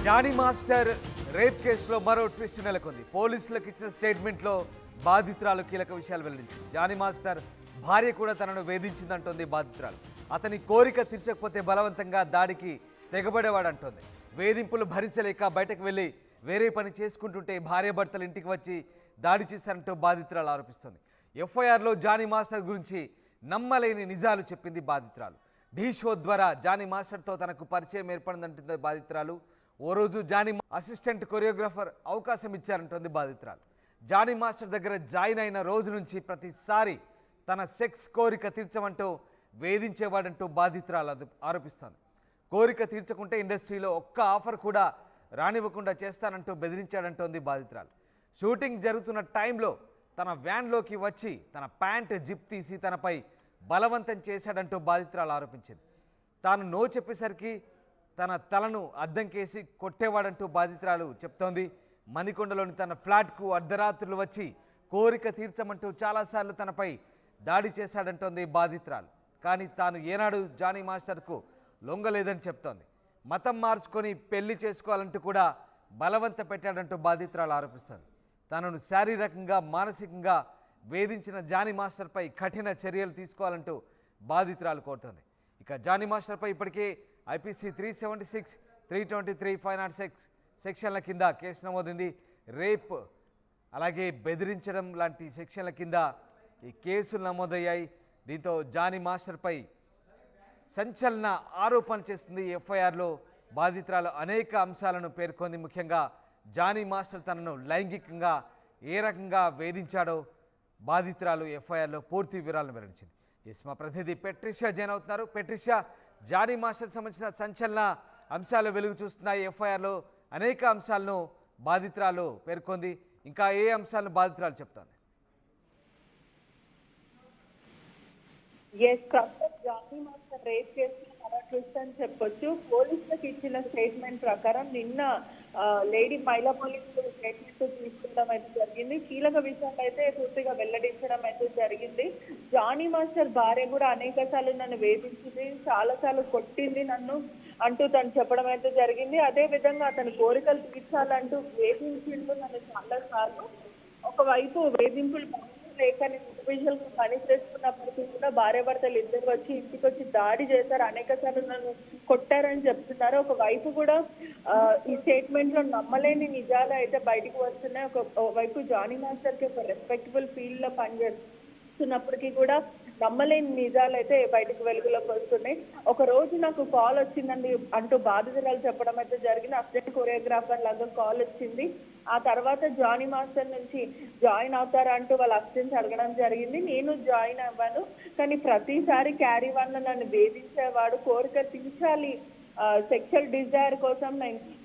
Johnny master rape కేసులో మరో twist నెలకొంది. పోలీసులకు ఇచ్చిన స్టేట్మెంట్లో బాధితురాలు కీలక విషయాలు వెల్లడించింది. జానీ మాస్టర్ భార్య కూడా తనను వేధించిందంటోంది బాధితురాలు. అతని కోరిక తీర్చకపోతే బలవంతంగా దాడికి తెగబడేవాడంటోంది. వేధింపులు భరించలేక బయటకు వెళ్ళి వేరే పని చేసుకుంటుంటే భార్యాభర్తలు ఇంటికి వచ్చి దాడి చేశారంటూ బాధితురాలు ఆరోపిస్తోంది. ఎఫ్ఐఆర్లో జానీ మాస్టర్ గురించి నమ్మలేని నిజాలు చెప్పింది బాధితురాలు. ఢీ షో ద్వారా జానీ మాస్టర్తో తనకు పరిచయం ఏర్పడిందంటుంది బాధితురాలు. ఓ రోజు జానీ అసిస్టెంట్ కొరియోగ్రాఫర్ అవకాశం ఇచ్చారంటోంది బాధితురాలు. జానీ మాస్టర్ దగ్గర జాయిన్ అయిన రోజు నుంచి ప్రతిసారి తన సెక్స్ కోరిక తీర్చమంటూ వేధించేవాడంటూ బాధితురాలు ఆరోపిస్తోంది. కోరిక తీర్చకుంటే ఇండస్ట్రీలో ఒక్క ఆఫర్ కూడా రానివ్వకుండా చేస్తానంటూ బెదిరించాడంటోంది బాధితురాలు. షూటింగ్ జరుగుతున్న టైంలో తన వ్యాన్లోకి వచ్చి తన ప్యాంట్ జిప్ తీసి తనపై బలవంతం చేశాడంటూ బాధితురాలు ఆరోపించింది. తాను నో చెప్పేసరికి తన తలను అద్దం కేసి కొట్టేవాడంటూ బాధితురాలు చెప్తోంది. మణికొండలోని తన ఫ్లాట్కు అర్ధరాత్రులు వచ్చి కోరిక తీర్చమంటూ చాలాసార్లు తనపై దాడి చేశాడంటోంది బాధితురాలు. కానీ తాను ఏనాడు జానీ మాస్టర్కు లొంగలేదని చెప్తోంది. మతం మార్చుకొని పెళ్లి చేసుకోవాలంటూ కూడా బలవంత పెట్టాడంటూ బాధితురాలు ఆరోపిస్తోంది. తనను శారీరకంగా మానసికంగా వేధించిన జానీ మాస్టర్పై కఠిన చర్యలు తీసుకోవాలంటూ బాధితురాలు కోరుతోంది. ఇక జానీ మాస్టర్పై ఇప్పటికే ఐపీసీ 376, 323, 506 సెక్షన్ల కింద కేసు నమోదైంది. రేప్ అలాగే బెదిరించడం లాంటి సెక్షన్ల కింద ఈ కేసులు నమోదయ్యాయి. దీంతో జానీ మాస్టర్పై సంచలన ఆరోపణలు చేస్తుంది. ఎఫ్ఐఆర్లో బాధితురాలు అనేక అంశాలను పేర్కొంది. ముఖ్యంగా జానీ మాస్టర్ తనను లైంగికంగా ఏ రకంగా వేధించాడో బాధితురాలు ఎఫ్ఐఆర్లో పూర్తి వివరాలను వెల్లడించింది. మా ప్రతినిధి పెట్రిషియా జైన్ అవుతున్నారు. పెట్రిషియా, జానీ మాస్టర్ సంబంధించిన సంచలన అంశాలు వెలుగు చూస్తున్నాయి. ఎఫ్ఐఆర్లో అనేక అంశాలను బాధితురాలు పేర్కొంది. ఇంకా ఏ అంశాలను బాధితురాలు చెప్తోంది? జానీ మాస్టర్ రేప్ కేసులో ట్విస్ట్ అని చెప్పొచ్చు. పోలీసులకు ఇచ్చిన స్టేట్మెంట్ ప్రకారం నిన్న లేడీ మహిళా పోలీసులు స్టేట్మెంట్ తీసుకుంటాం అయితే జరిగింది. కీలక విషయాలు అయితే పూర్తిగా వెల్లడించడం అయితే జరిగింది. జానీ మాస్టర్ భార్య కూడా అనేక సార్లు నన్ను వేధించింది, చాలా సార్లు కొట్టింది నన్ను అంటూ తను చెప్పడం అయితే జరిగింది. అదే విధంగా అతని కోరికలు తీర్చాలంటూ వేధించిండు నన్ను చాలా సార్లు. ఒకవైపు వేధింపులు లేక నేను ఇండివిజువల్ గా పని చేసుకున్నప్పటికీ కూడా భార్యాభర్తలు ఇద్దరు వచ్చి ఇంటికి వచ్చి దాడి చేశారు, అనేక సార్లు నన్ను కొట్టారని చెప్తున్నారు. ఒకవైపు కూడా ఈ స్టేట్మెంట్ లో నమ్మలేని నిజాలు అయితే బయటకు వస్తున్నాయి. ఒకవైపు జానీ మాస్టర్ కి ఒక రెస్పెక్టబుల్ ఫీల్డ్ లో పనిచేస్తున్నప్పటికీ కూడా నమ్మలేని నిజాలు అయితే బయటకు వెలుగులోకి వస్తున్నాయి. ఒక రోజు నాకు కాల్ వచ్చిందండి అంటూ బాధితురాలు చెప్పడం అయితే జరిగింది. అసిస్టెంట్ కొరియోగ్రాఫర్ లాగా కాల్ వచ్చింది. ఆ తర్వాత జానీ మాస్టర్ నుంచి జాయిన్ అవుతారా అంటూ వాళ్ళ అసిస్టెంట్స్ అడగడం జరిగింది. నేను జాయిన్ అవ్వాను, కానీ ప్రతిసారి క్యారీ వన్ నన్ను వేధించేవాడు. కోరిక తీర్చాలి, సెక్షువల్ డిజైర్ కోసం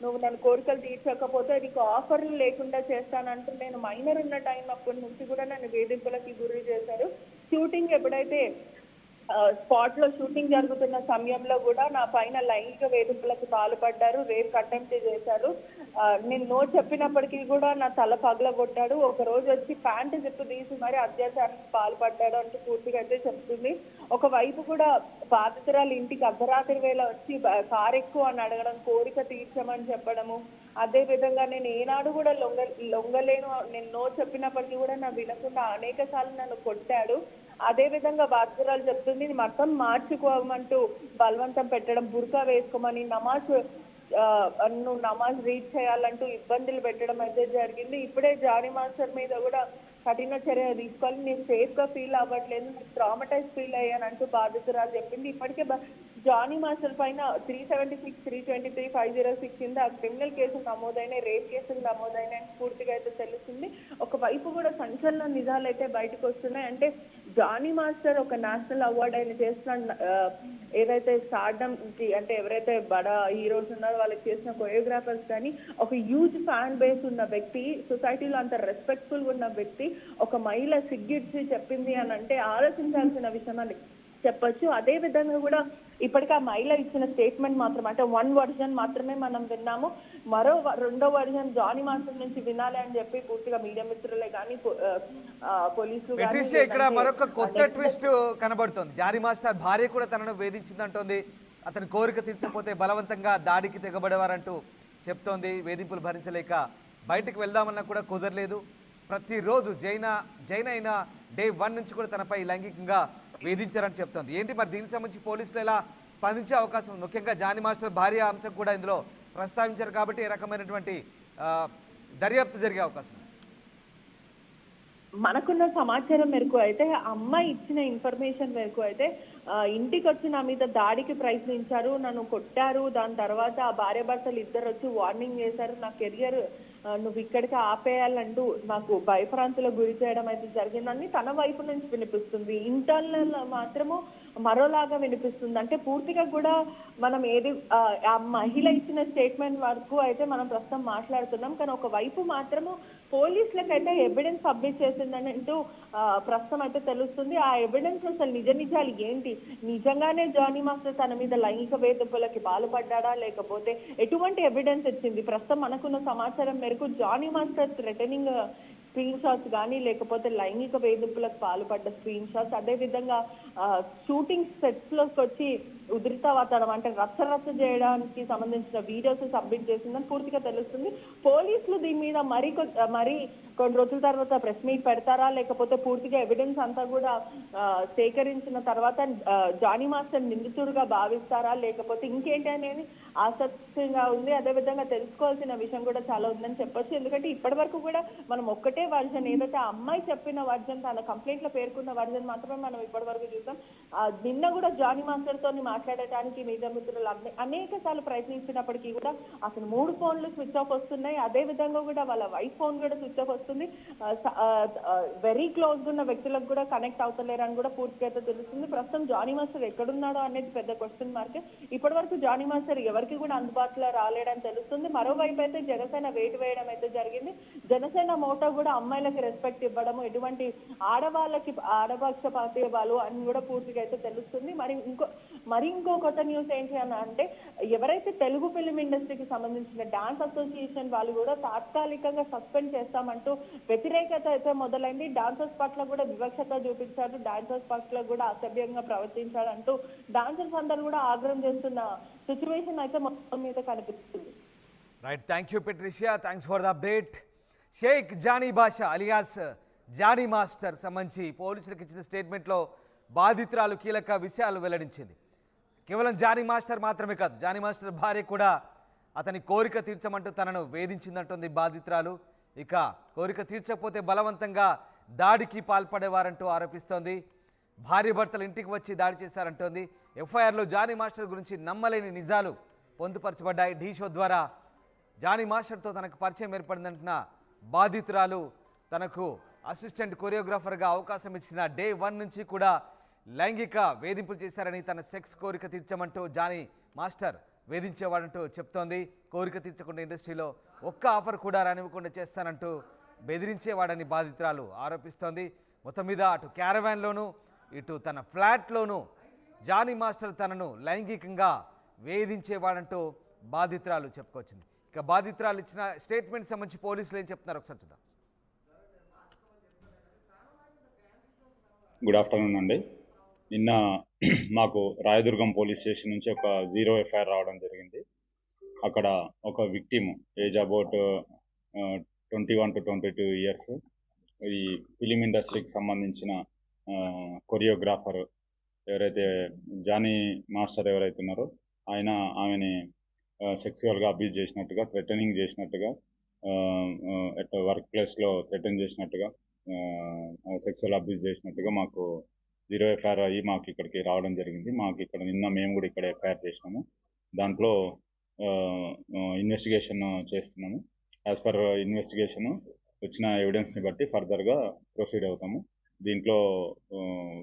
నువ్వు నన్ను కోరికలు తీర్చకపోతే నీకు ఆఫర్లు లేకుండా చేస్తానంటూ నేను మైనర్ ఉన్న టైం అప్పటి నుంచి కూడా నన్ను వేధింపులకి గురి చేశారు. షూటింగ్ ఎప్పుడైతే స్పాట్ లో షూటింగ్ జరుగుతున్న సమయంలో కూడా నా పైన లైంగిక వేధింపులకు పాల్పడ్డారు, రేప్ అటెంప్ట్ చేశారు. నేను నో చెప్పినప్పటికీ కూడా నా తల పగలగొట్టాడు. ఒక రోజు వచ్చి ప్యాంటు జిప్పు తీసి మరి అత్యాచారానికి పాల్పడ్డాడు అంటూ పూర్తిగా అయితే చెప్తుంది. ఒకవైపు కూడా బాధితురాలు ఇంటికి అర్ధరాత్రి వేళ వచ్చి కారు ఎక్కువ అని అడగడం, కోరిక తీర్చమని చెప్పడము. అదే విధంగా నేను ఏనాడు కూడా లొంగలేను, నేను నో చెప్పినప్పటికీ కూడా నా వినకుండా అనేక సార్లు నన్ను కొట్టాడు. అదే విధంగా బాధితురాలు చెప్తుంది మతం మార్చుకోమంటూ బలవంతం పెట్టడం, బుర్కా వేసుకోమని, నువ్వు నమాజ్ రీడ్ చేయాలంటూ ఇబ్బందులు పెట్టడం అయితే జరిగింది. ఇప్పుడే జానీ మాస్టర్ మీద కూడా కఠిన చర్య తీసుకోవాలి, నేను సేఫ్ గా ఫీల్ అవ్వట్లేదు, నేను ట్రామటైజ్ ఫీల్ అయ్యానంటూ బాధితురాలు చెప్పింది. ఇప్పటికే జానీ మాస్టర్ పైన 376, 323, 506 కింద క్రిమినల్ కేసులు నమోదైనాయి, రేప్ కేసులు నమోదైనాయి పూర్తిగా అయితే తెలుస్తుంది. ఒకవైపు కూడా సంచలన నిజాలు అయితే బయటకు వస్తున్నాయి. అంటే జానీ మాస్టర్ ఒక నేషనల్ అవార్డ్ ఆయన చేస్తున్న ఏదైతే స్టార్డమ్ కి అంటే ఎవరైతే బడా హీరోస్ ఉన్నారో వాళ్ళకి చేసిన కొరియోగ్రాఫర్స్ కానీ ఒక హ్యూజ్ ఫ్యాన్ బేస్ ఉన్న వ్యక్తి, సొసైటీలో అంత రెస్పెక్ట్ఫుల్ ఉన్న వ్యక్తి ఒక మహిళ సిగ్గిడ్చి చెప్పింది అని అంటే ఆలోచించాల్సిన విషయం అని చెప్పొచ్చు. అదే విధంగా కూడా ఇప్పటికీ ఆ మహిళ ఇచ్చిన స్టేట్మెంట్ మాత్రం అంటే 1 వర్జన్ మాత్రమే మనం విన్నాము. మరో 2వ వర్జన్ జానీ మాస్టర్ నుంచి వినాలి అని చెప్పి పూర్తిగా మీడియా మిత్రులే కానీ పోలీసులు ఇక్కడ మరొక కొత్త ట్విస్ట్ కనబడుతోంది. జానీ మాస్టర్ భార్య కూడా తనను వేధించిందంటోంది. అతని కోరిక తీర్చకపోతే బలవంతంగా దాడికి తెగబడేవారంటూ చెప్తోంది. వేధింపులు భరించలేక బయటకు వెళ్దామన్నా కూడా కుదరలేదు. ప్రతిరోజు జైన్ అయిన డే 1 నుంచి కూడా తనపై లైంగికంగా వేధించారని చెప్తోంది. ఏంటి మరి దీనికి సంబంధించి పోలీసులు ఎలా స్పందించే అవకాశం ఉంది? ముఖ్యంగా జానీ మాస్టర్ భార్య అంశం కూడా ఇందులో ప్రస్తావించారు కాబట్టి ఏ రకమైనటువంటి దర్యాప్తు జరిగే అవకాశం ఉంది? మనకున్న సమాచారం మేరకు అయితే అమ్మాయి ఇచ్చిన ఇన్ఫర్మేషన్ మేరకు అయితే ఇంటికి వచ్చి నా మీద దాడికి ప్రయత్నించారు, నన్ను కొట్టారు. దాని తర్వాత ఆ భార్యాభర్తలు ఇద్దరు వచ్చి వార్నింగ్ చేశారు, నా కెరియర్ నువ్వు ఇక్కడికి ఆపేయాలంటూ నాకు భయభ్రాంతులకు గురి చేయడం అయితే జరిగిందని తన వైపు నుంచి వినిపిస్తుంది. ఇంటర్నల్ మాత్రము మరోలాగా వినిపిస్తుంది. అంటే పూర్తిగా కూడా మనం ఏది ఆ మహిళ ఇచ్చిన స్టేట్మెంట్ వరకు అయితే మనం ప్రస్తుతం మాట్లాడుతున్నాం. కానీ ఒక వైపు మాత్రము పోలీసులకైతే ఎవిడెన్స్ సబ్మిట్ చేసిందని అంటూ ప్రస్తుతం అయితే తెలుస్తుంది. ఆ ఎవిడెన్స్ అసలు నిజాలు ఏంటి, నిజంగానే జానీ మాస్టర్ తన మీద లైంగిక వేధింపులకి పాల్పడ్డా లేకపోతే ఎటువంటి ఎవిడెన్స్ ఇచ్చింది? ప్రస్తుతం మనకున్న సమాచారం మేరకు Jani master threatening screenshots కానీ లేకపోతే లైంగిక వేధింపులకు పాల్పడ్డ స్క్రీన్ షాట్స్, అదేవిధంగా షూటింగ్ సెట్స్ లోకి వచ్చి ఉధృత వాతావరణం అంటే రచ్చ చేయడానికి సంబంధించిన వీడియోస్ సబ్మిట్ చేసిందని పూర్తిగా తెలుస్తుంది. పోలీసులు దీని మీద మరి కొన్ని రోజుల తర్వాత ప్రెస్ మీట్ పెడతారా లేకపోతే పూర్తిగా ఎవిడెన్స్ అంతా కూడా సేకరించిన తర్వాత జానీ మాస్టర్ నిందితుడుగా భావిస్తారా లేకపోతే ఇంకేంటి అనేది ఆసక్తిగా ఉంది. అదేవిధంగా తెలుసుకోవాల్సిన విషయం కూడా చాలా ఉందని చెప్పొచ్చు. ఎందుకంటే ఇప్పటి వరకు కూడా మనం ఒక్కటే వర్జన్, ఏదైతే ఆ అమ్మాయి చెప్పిన వర్జన్, తన కంప్లైంట్ లో పేర్కొన్న వర్జన్ మాత్రమే మనం ఇప్పటి వరకు చూసాం. నిన్న కూడా జానీ మాస్టర్ తోని మాట్లాడటానికి మీడియా మిత్రులు అనేక సార్లు ప్రయత్నించినప్పటికీ కూడా అసలు 3 ఫోన్లు స్విచ్ ఆఫ్ వస్తున్నాయి. అదే విధంగా కూడా వాళ్ళ వైఫ్ ఫోన్ కూడా స్విచ్ ఆఫ్ వస్తుంది. వెరీ క్లోజ్ ఉన్న వ్యక్తులకు కూడా కనెక్ట్ అవుతలేరని కూడా పూర్తిగా అయితే తెలుస్తుంది. ప్రస్తుతం జానీ మాస్టర్ ఎక్కడున్నాడో అనేది పెద్ద క్వశ్చన్ మార్క్. ఇప్పటి వరకు జానీ మాస్టర్ ఎవరికి కూడా అందుబాటులో రాలేడని తెలుస్తుంది. మరోవైపు అయితే జనసేన వేటు వేయడం అయితే జరిగింది. జనసేన మోటో కూడా అమ్మాయిలకి రెస్పెక్ట్ ఇవ్వడము, ఎటువంటి ఆడవాళ్ళకి ఆడపక్షపాతేవాళ్ళు అని కూడా పూర్తిగా అయితే తెలుస్తుంది. ఇంకో కొత్త న్యూస్ ఏంటి అని అంటే ఎవరైతే తెలుగు ఫిలిం ఇండస్ట్రీకి సంబంధించిన డాన్స్ అసోసియేషన్ వాళ్ళు కూడా తాత్కాలికంగా సస్పెండ్ చేస్తామంటూ వ్యతిరేకత అయితే మొదలైంది. డాన్సర్స్ పట్ల కూడా వివక్షత చూపించారు, డాన్సర్స్ పట్ల కూడా అసభ్యంగా ప్రవర్తించారు అంటూ డాన్సర్స్ అందరూ కూడా ఆగ్రహం చేస్తున్న సిచ్యువేషన్ అయితే మొత్తం మీద కనిపిస్తుంది. Right, thank you Patricia, thanks for the update. Shaik Jani Basha alias Jani master సంబంధించి పోలీసులకు ఇచ్చిన స్టేట్మెంట్లో బాధితురాలు కీలక విషయాలు వెల్లడించింది. కేవలం జానీ మాస్టర్ మాత్రమే కాదు, జానీ మాస్టర్ భార్య కూడా అతని కోరిక తీర్చమంటూ తనను వేధించిందంటుంది బాధితురాలు. ఇక కోరిక తీర్చకపోతే బలవంతంగా దాడికి పాల్పడేవారంటూ ఆరోపిస్తోంది. భార్య భర్తలు ఇంటికి వచ్చి దాడి చేశారంటోంది. ఎఫ్ఐఆర్లో జానీ మాస్టర్ గురించి నమ్మలేని నిజాలు పొందుపరచబడ్డాయి. ఢీ షో ద్వారా జానీ మాస్టర్తో తనకు పరిచయం ఏర్పడిందంటున్న బాధితురాలు తనకు అసిస్టెంట్ కొరియోగ్రాఫర్గా అవకాశం ఇచ్చిన డే 1 నుంచి కూడా లైంగిక వేధింపులు చేశారని, తన సెక్స్ కోరిక తీర్చమంటూ జానీ మాస్టర్ వేధించేవాడంటూ చెప్తోంది. కోరిక తీర్చకుండా ఇండస్ట్రీలో ఒక్క ఆఫర్ కూడా రానివ్వకుండా చేస్తానంటూ బెదిరించేవాడని బాధితురాలు ఆరోపిస్తోంది. మొత్తం మీద అటు క్యారవాన్లోనూ ఇటు తన ఫ్లాట్లోనూ జానీ మాస్టర్ తనను లైంగికంగా వేధించేవాడంటూ బాధితురాలు చెప్పుకొచ్చింది. ఇక బాధితురాలు ఇచ్చిన స్టేట్మెంట్ సంబంధించి పోలీసులు ఏం చెప్తున్నారు ఒకసారి చూద్దాం. గుడ్ ఆఫ్టర్నూన్ అండి. నిన్న మాకు రాయదుర్గం పోలీస్ స్టేషన్ నుంచి ఒక 0 ఎఫ్ఐఆర్ రావడం జరిగింది. అక్కడ ఒక victim age about 21 to 22 years, ఈ ఫిలిం ఇండస్ట్రీకి సంబంధించిన కొరియోగ్రాఫర్ ఎవరైతే జానీ మాస్టర్ ఎవరైతే ఉన్నారో ఆమెని సెక్సువల్గా అబ్యూజ్ చేసినట్టుగా, థ్రెటనింగ్ చేసినట్టుగా, వర్క్ ప్లేస్లో థ్రెటన్ చేసినట్టుగా, సెక్సువల్ అబ్యూజ్ చేసినట్టుగా మాకు 0 ఎఫ్ఐఆర్ అయ్యి మాకు ఇక్కడికి రావడం జరిగింది. మాకు ఇక్కడ నిన్న మేము కూడా ఇక్కడ ఎఫ్ఐఆర్ చేసినాము. దాంట్లో ఇన్వెస్టిగేషన్ చేస్తున్నాము. యాజ్ పర్ ఇన్వెస్టిగేషన్ వచ్చిన ఎవిడెన్స్ని బట్టి ఫర్దర్గా ప్రొసీడ్ అవుతాము. దీంట్లో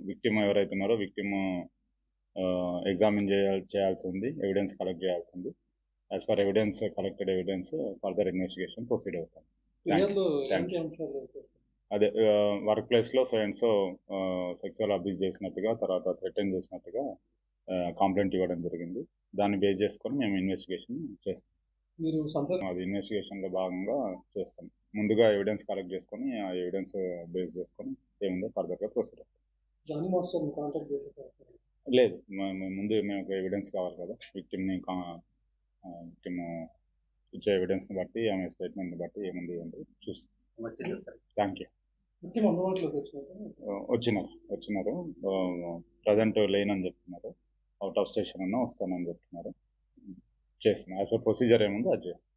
విక్టిమ్ ఎవరైతే ఉన్నారో విక్టిమ్ ఎగ్జామిన్ చేయాల్సి ఉంది, ఎవిడెన్స్ కలెక్ట్ చేయాల్సి ఉంది. As per evidence collected evidence further investigation proceed అవుతాం. అదే వర్క్ ప్లేస్లో సో సెక్సువల్ అబ్యూజ్ చేసినట్టుగా, తర్వాత థ్రెటన్ చేసినట్టుగా కంప్లైంట్ ఇవ్వడం జరిగింది. దాన్ని బేస్ చేసుకొని మేము ఇన్వెస్టిగేషన్ చేస్తాం. అది ఇన్వెస్టిగేషన్లో భాగంగా చేస్తాం. ముందుగా ఎవిడెన్స్ కలెక్ట్ చేసుకొని ఆ ఎవిడెన్స్ బేస్ చేసుకొని ఏముందో ఫర్దర్గా ప్రొసీడ్ అవుతాం. లేదు, ముందు మేము ఎవిడెన్స్ కావాలి కదా, విక్టిమ్ ఇచ్చే ఎవిడెన్స్ని బట్టి ఆమె స్టేట్మెంట్ని బట్టి ఏముంది అంటే చూస్తాం. Thank you. వచ్చినారు ప్రజెంట్ లేనని చెప్తున్నారు. అవుట్ ఆఫ్ స్టేషన్ అన్నా వస్తానని చెప్తున్నారు. చేస్తున్నాం యాజ్ పర్ ప్రొసీజర్ ఏముందో అది చేస్తాం.